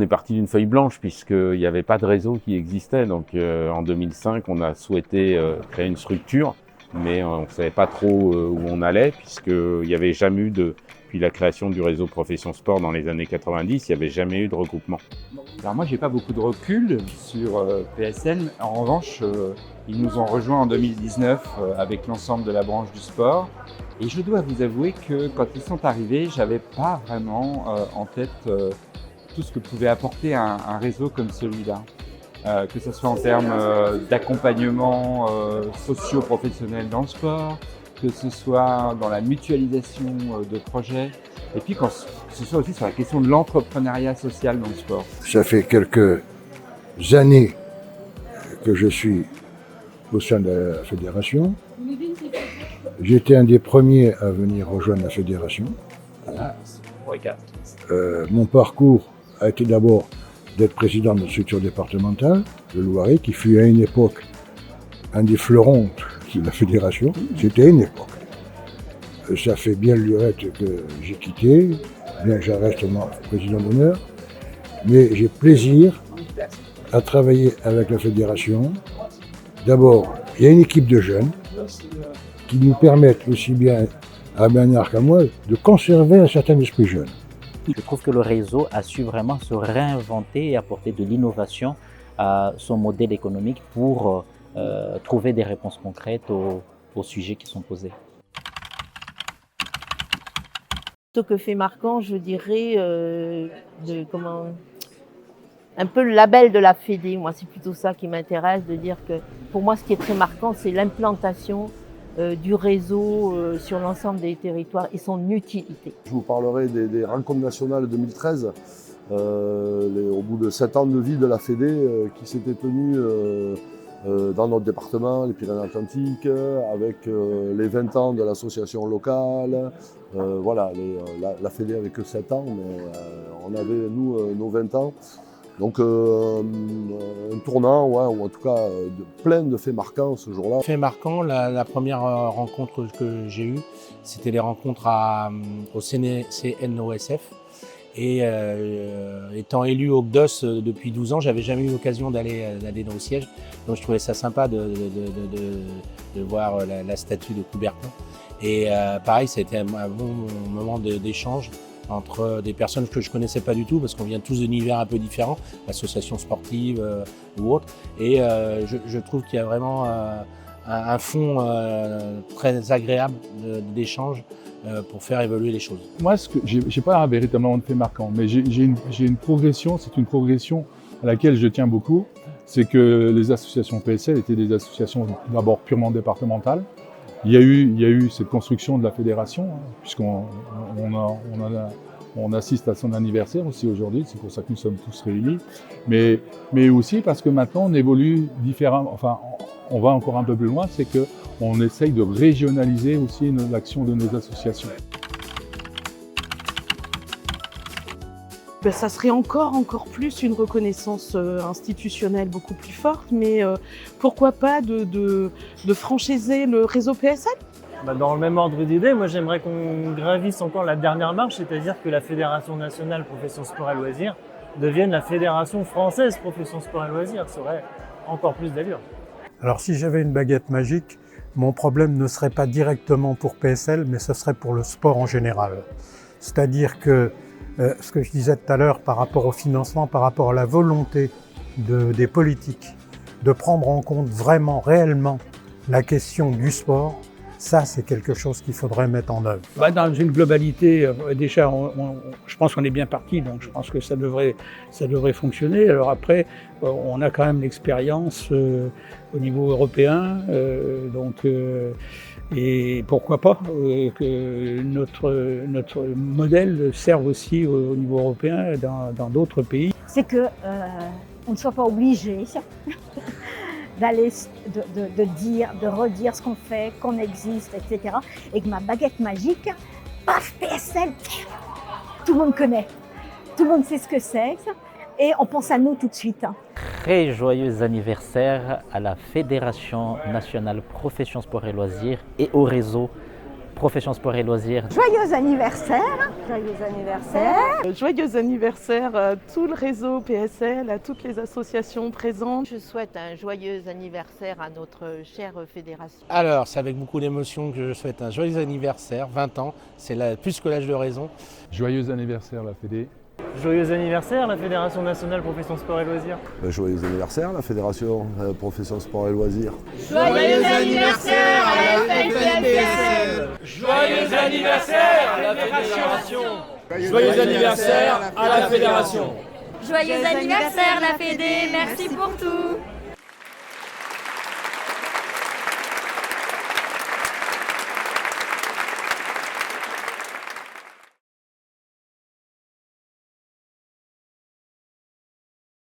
on est parti d'une feuille blanche puisqu'il n'y avait pas de réseau qui existait. Donc en 2005, on a souhaité créer une structure, mais on ne savait pas trop où on allait puisqu'il n'y avait jamais eu depuis la création du réseau Profession Sport dans les années 90, il n'y avait jamais eu de regroupement. Alors moi, j'ai pas beaucoup de recul sur PSL. En revanche, ils nous ont rejoints en 2019 avec l'ensemble de la branche du sport. Et je dois vous avouer que quand ils sont arrivés, j'avais pas vraiment en tête tout ce que pouvait apporter un réseau comme celui-là. Que ce soit en termes d'accompagnement socio-professionnel dans le sport, que ce soit dans la mutualisation de projets, et puis que ce soit aussi sur la question de l'entrepreneuriat social dans le sport. Ça fait quelques années que je suis au sein de la fédération. J'étais un des premiers à venir rejoindre la fédération. Mon parcours a été d'abord d'être président de la structure départementale de Loiret, qui fut à une époque un des fleurons de la fédération. C'était une époque. Ça fait bien lurette que j'ai quitté, bien que je reste président d'honneur, mais j'ai plaisir à travailler avec la fédération. D'abord, il y a une équipe de jeunes qui nous permettent aussi bien à Bernard qu'à moi de conserver un certain esprit jeune. Je trouve que le réseau a su vraiment se réinventer et apporter de l'innovation à son modèle économique pour trouver des réponses concrètes aux sujets qui sont posés. Ce que fait marquant, je dirais, un peu le label de la Fédé. Moi, c'est plutôt ça qui m'intéresse, de dire que pour moi, ce qui est très marquant, c'est l'implantation du réseau sur l'ensemble des territoires et son utilité. Je vous parlerai des rencontres nationales 2013, au bout de 7 ans de vie de la Fédé qui s'était tenue dans notre département, les Pyrénées-Atlantiques, avec les 20 ans de l'association locale. Voilà, la Fédé avait que 7 ans, mais on avait, nous, nos 20 ans. Donc un tournant, ouais, ou en tout cas plein de faits marquants ce jour-là. Fait marquant, la première rencontre que j'ai eue, c'était les rencontres au CNOSF. Et étant élu au GDOS depuis 12 ans, j'avais jamais eu l'occasion d'aller dans le siège. Donc je trouvais ça sympa de voir la statue de Coubertin. Et pareil, ça a été un bon moment d'échange entre des personnes que je ne connaissais pas du tout, parce qu'on vient tous d'univers un peu différents, associations sportives ou autres. Et je trouve qu'il y a vraiment un fond très agréable d'échange pour faire évoluer les choses. Moi, je n'ai pas véritablement de fait marquant, mais j'ai une progression, c'est une progression à laquelle je tiens beaucoup. C'est que les associations PSL étaient des associations d'abord purement départementales. Il y a eu cette construction de la fédération, hein, puisqu'on assiste à son anniversaire aussi aujourd'hui, c'est pour ça que nous sommes tous réunis, mais aussi parce que maintenant on évolue différemment, enfin on va encore un peu plus loin, c'est qu'on essaye de régionaliser aussi l'action de nos associations. Ça serait encore plus une reconnaissance institutionnelle beaucoup plus forte, mais pourquoi pas de franchiser le réseau PSL ? Dans le même ordre d'idée, moi j'aimerais qu'on gravisse encore la dernière marche, c'est-à-dire que la Fédération nationale Profession Sport et Loisirs devienne la Fédération française Profession Sport et Loisirs. Ça aurait encore plus d'allure. Alors si j'avais une baguette magique, mon problème ne serait pas directement pour PSL, mais ce serait pour le sport en général. C'est-à-dire que ce que je disais tout à l'heure par rapport au financement, par rapport à la volonté des politiques de prendre en compte vraiment, réellement la question du sport, ça c'est quelque chose qu'il faudrait mettre en œuvre. Dans une globalité, déjà je pense qu'on est bien parti, donc je pense que ça devrait fonctionner. Alors après, on a quand même l'expérience au niveau européen, et pourquoi pas que notre modèle serve aussi au niveau européen dans d'autres pays. C'est que on ne soit pas obligé d'aller de redire ce qu'on fait, qu'on existe, etc. Et que ma baguette magique, paf, PSL, tout le monde connaît, tout le monde sait ce que c'est. Et on pense à nous tout de suite. Très joyeux anniversaire à la Fédération nationale Profession Sport et Loisirs et au réseau Profession Sport et Loisirs. Joyeux anniversaire! Joyeux anniversaire! Joyeux anniversaire à tout le réseau PSL, à toutes les associations présentes. Je souhaite un joyeux anniversaire à notre chère fédération. Alors, c'est avec beaucoup d'émotion que je souhaite un joyeux anniversaire, 20 ans, c'est plus que l'âge de raison. Joyeux anniversaire la Fédé. Joyeux anniversaire, la Fédération Nationale Profession Sport et Loisirs. Joyeux anniversaire, la Fédération Profession Sport et Loisirs. Joyeux anniversaire à la FNPSL. Joyeux anniversaire à la Fédération. Joyeux anniversaire à la Fédération. Joyeux anniversaire la Fédé, merci pour tout.